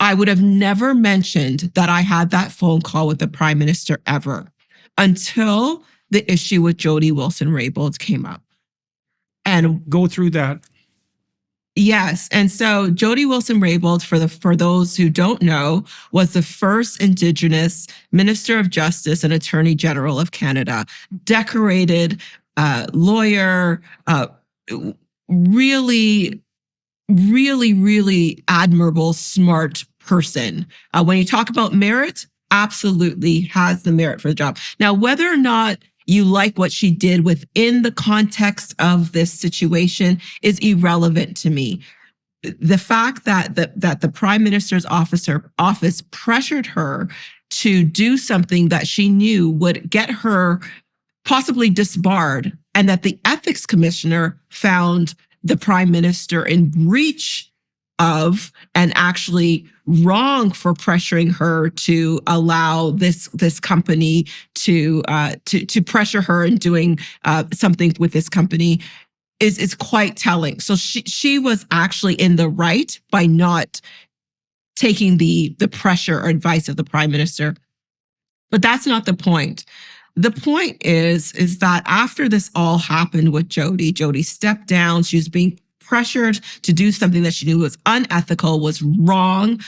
I would have never mentioned that I had that phone call with the Prime Minister ever until the issue with Jody Wilson-Raybould came up. And go through that. Yes. And so Jody Wilson-Raybould, for those who don't know, was the first Indigenous Minister of Justice and Attorney General of Canada, decorated lawyer, really, really, really admirable, smart person. When you talk about merit, absolutely has the merit for the job. Now, whether or not you like what she did within the context of this situation is irrelevant to me. The fact that the Prime Minister's office pressured her to do something that she knew would get her possibly disbarred, and that the ethics commissioner found the Prime Minister in breach of and actually wrong for pressuring her to allow this company to pressure her in doing something with this company is quite telling. So she was actually in the right by not taking the pressure or advice of the Prime Minister. But that's not the point. The point is that after this all happened with Jody stepped down. She was being pressured to do something that she knew was unethical, was wrong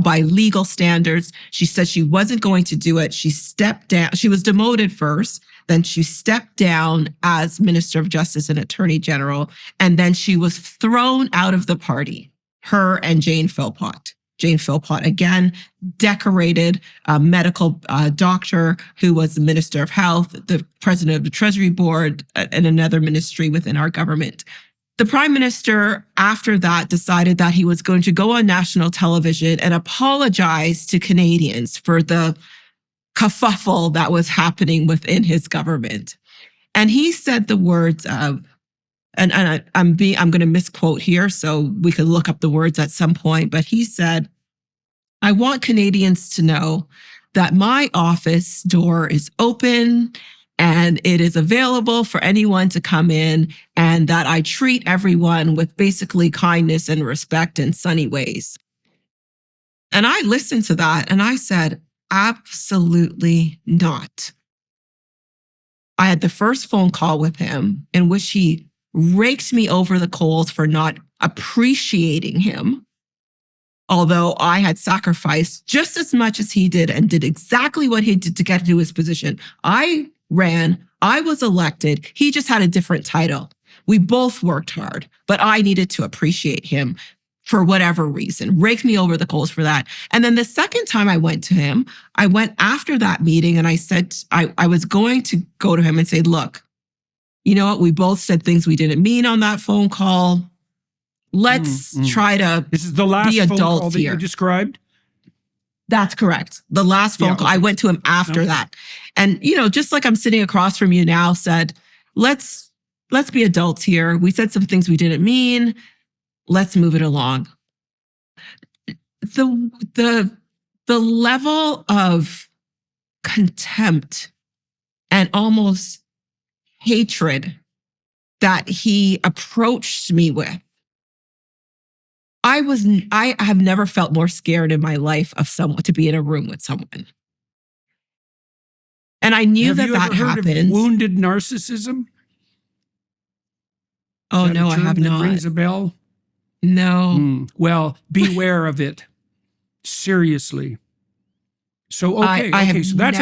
by legal standards. She said she wasn't going to do it. She stepped down. She was demoted first. Then she stepped down as Minister of Justice and Attorney General. And then she was thrown out of the party, her and Jane Philpott. Jane Philpott, again, decorated medical doctor who was the Minister of Health, the President of the Treasury Board, and another ministry within our government. The Prime Minister, after that, decided that he was going to go on national television and apologize to Canadians for the kerfuffle that was happening within his government. And he said the words of, and I'm going to misquote here, so we could look up the words at some point, but he said, "I want Canadians to know that my office door is open and it is available for anyone to come in, and that I treat everyone with basically kindness and respect and sunny ways." And I listened to that and I said, absolutely not. I had the first phone call with him in which he raked me over the coals for not appreciating him, although I had sacrificed just as much as he did and did exactly what he did to get to his position. I ran, I was elected, he just had a different title. We both worked hard, but I needed to appreciate him for whatever reason, raked me over the coals for that. And then the second time I went to him, I went after that meeting and I said, I was going to go to him and say, look, you know what? We both said things we didn't mean on that phone call. Let's try to This is the last be phone adults call that here. you described? That's correct. The last phone call, I went to him after that. And, you know, just like I'm sitting across from you now, said, let's be adults here. We said some things we didn't mean. Let's move it along. The level of contempt and almost hatred that he approached me with, I have never felt more scared in my life of someone to be in a room with someone. And I knew that happened. happened. Of wounded narcissism? Oh, no, I have not. That rings a bell? No. Well, beware of it. Seriously. So, okay. So that's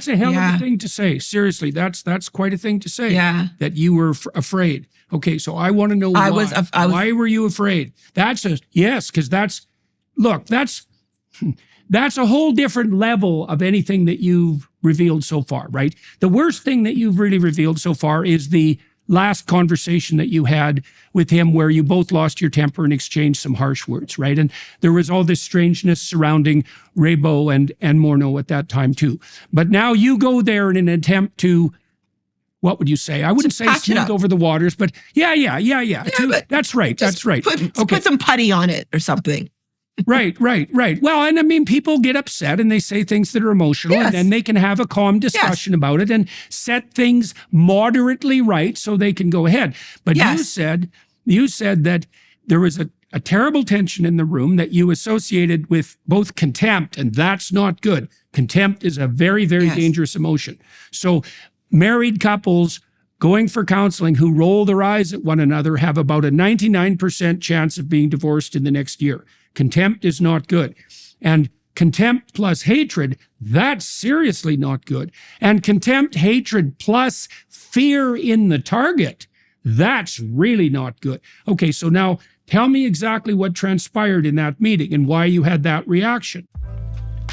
a hell of a thing to say. Seriously, that's quite a thing to say. Yeah. That you were afraid. Okay, so I want to know why. Why were you afraid? Because that's a whole different level of anything that you've revealed so far, right? The worst thing that you've really revealed so far is the last conversation that you had with him where you both lost your temper and exchanged some harsh words, right? And there was all this strangeness surrounding Raybould and Morneau at that time too. But now you go there in an attempt to, what would you say? I wouldn't say smooth over the waters, but yeah. That's right. Put some putty on it or something. Right. Well, and I mean, people get upset and they say things that are emotional, and then they can have a calm discussion about it and set things moderately right so they can go ahead. But you said that there was a terrible tension in the room that you associated with both contempt, and that's not good. Contempt is a very, very dangerous emotion. So married couples going for counseling who roll their eyes at one another have about a 99% chance of being divorced in the next year. Contempt is not good. And contempt plus hatred, that's seriously not good. And contempt, hatred plus fear in the target, that's really not good. Okay, so now tell me exactly what transpired in that meeting and why you had that reaction.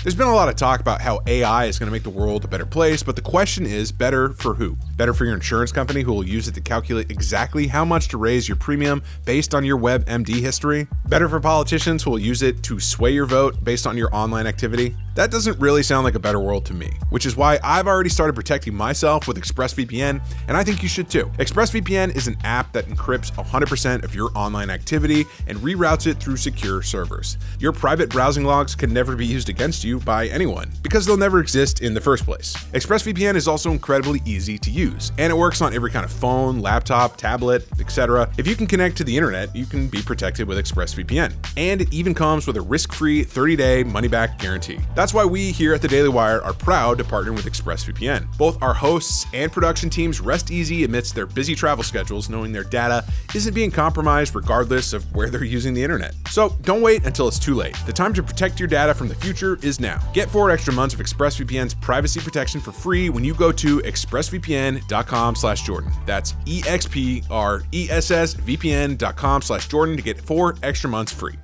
There's been a lot of talk about how AI is going to make the world a better place, but the question is, better for who? Better for your insurance company who will use it to calculate exactly how much to raise your premium based on your WebMD history? Better for politicians who will use it to sway your vote based on your online activity? That doesn't really sound like a better world to me, which is why I've already started protecting myself with ExpressVPN, and I think you should too. ExpressVPN is an app that encrypts 100% of your online activity and reroutes it through secure servers. Your private browsing logs can never be used against you by anyone because they'll never exist in the first place. ExpressVPN is also incredibly easy to use, and it works on every kind of phone, laptop, tablet, etc. If you can connect to the internet, you can be protected with ExpressVPN. And it even comes with a risk-free 30-day money-back guarantee. That's why we here at the Daily Wire are proud to partner with ExpressVPN. Both our hosts and production teams rest easy amidst their busy travel schedules, knowing their data isn't being compromised regardless of where they're using the internet. So don't wait until it's too late. The time to protect your data from the future is now. Get 4 extra months of ExpressVPN's privacy protection for free when you go to expressvpn.com/Jordan. That's expressvpn.com/Jordan to get 4 extra months free.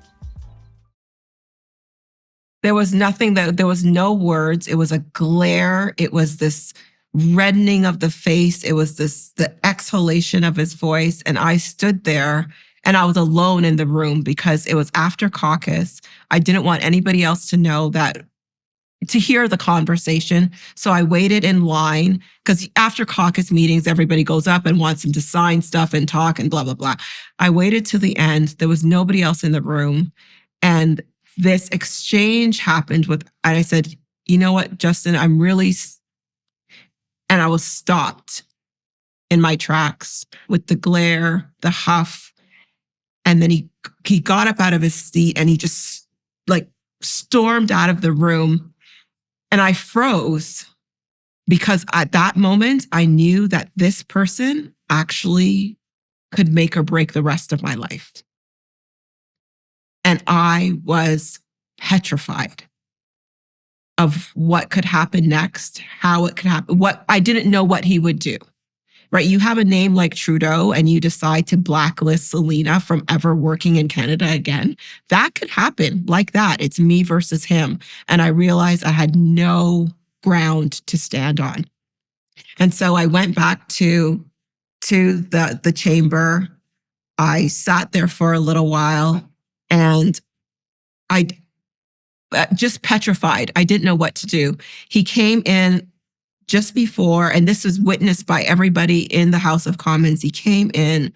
There was nothing there was no words. It was a glare. It was this reddening of the face. It was the exhalation of his voice. And I stood there and I was alone in the room because it was after caucus. I didn't want anybody else to know to hear the conversation. So I waited in line because after caucus meetings, everybody goes up and wants him to sign stuff and talk and blah, blah, blah. I waited till the end. There was nobody else in the room. And this exchange happened and I said, you know what, Justin, and I was stopped in my tracks with the glare, the huff. And then he got up out of his seat and he just stormed out of the room. And I froze because at that moment, I knew that this person actually could make or break the rest of my life. And I was petrified of what could happen next, how it could happen. I didn't know what he would do, right? You have a name like Trudeau and you decide to blacklist Selena from ever working in Canada again. That could happen like that. It's me versus him. And I realized I had no ground to stand on. And so I went back to the chamber. I sat there for a little while. And I just petrified. I didn't know what to do. He came in just before, and this was witnessed by everybody in the House of Commons. He came in.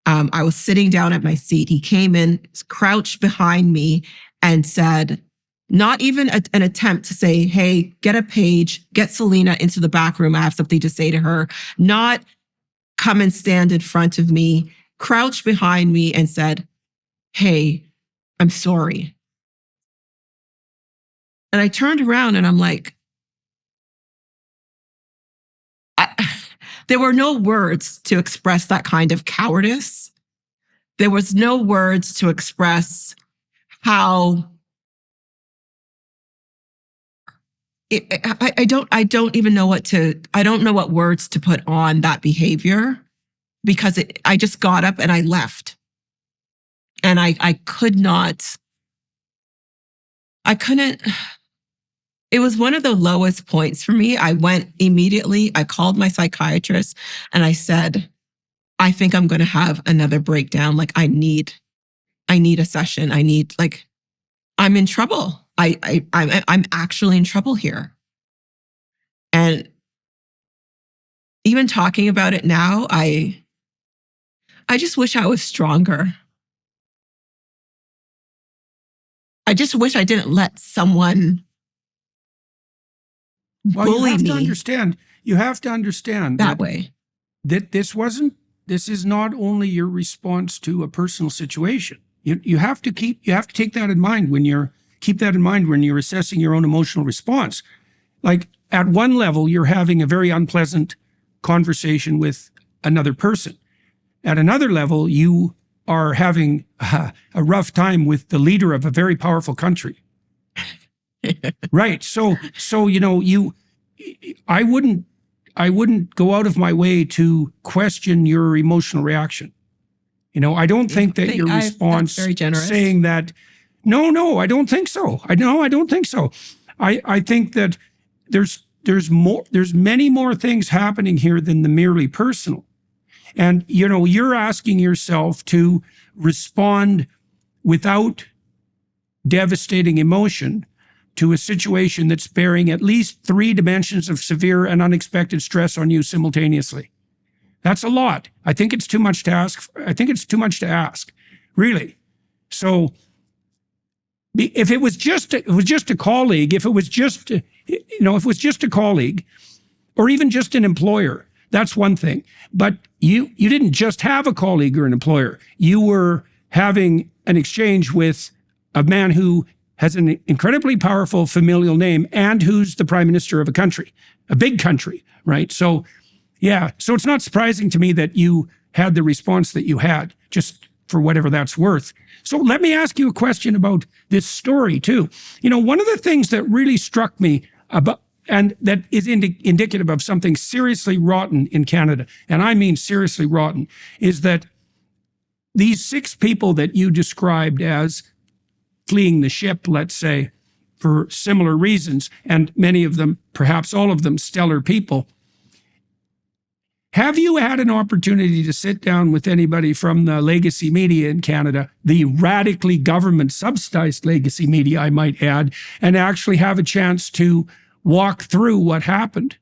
I was sitting down at my seat. He came in, crouched behind me, and said, not even an attempt to say, hey, get a page, get Selena into the back room. I have something to say to her. Not come and stand in front of me, crouched behind me and said, hey, I'm sorry. And I turned around and I'm like, there were no words to express that kind of cowardice. There was no words to express how I don't even know I don't know what words to put on that behavior because I just got up and I left. And I couldn't, it was one of the lowest points for me. I went immediately, I called my psychiatrist and I said, I think I'm going to have another breakdown. I need a session. I'm in trouble. I'm actually in trouble here. And even talking about it now, I just wish I was stronger. I just wish I didn't let someone bully me. You have to understand that way. That this is not only your response to a personal situation. You have to take that in mind when you're assessing your own emotional response. Like at one level, you're having a very unpleasant conversation with another person. At another level, you are having a rough time with the leader of a very powerful country. Right. So, I wouldn't go out of my way to question your emotional reaction. I don't think that your response very generous. saying that, no, I don't think so. I don't think so. I think that there's many more things happening here than the merely personal. And, you're asking yourself to respond without devastating emotion to a situation that's bearing at least 3 dimensions of severe and unexpected stress on you simultaneously. That's a lot. I think it's too much to ask. Really. So if it was just a colleague, if it was just a colleague or even just an employer, that's one thing. But you didn't just have a colleague or an employer. You were having an exchange with a man who has an incredibly powerful familial name and who's the prime minister of a country, a big country, right? So, yeah. So it's not surprising to me that you had the response that you had, just for whatever that's worth. So let me ask you a question about this story too. One of the things that really struck me about, and that is indicative of something seriously rotten in Canada, and I mean seriously rotten, is that these 6 people that you described as fleeing the ship, let's say, for similar reasons, and many of them, perhaps all of them, stellar people. Have you had an opportunity to sit down with anybody from the legacy media in Canada, the radically government-subsidized legacy media, I might add, and actually have a chance to walk through what happened?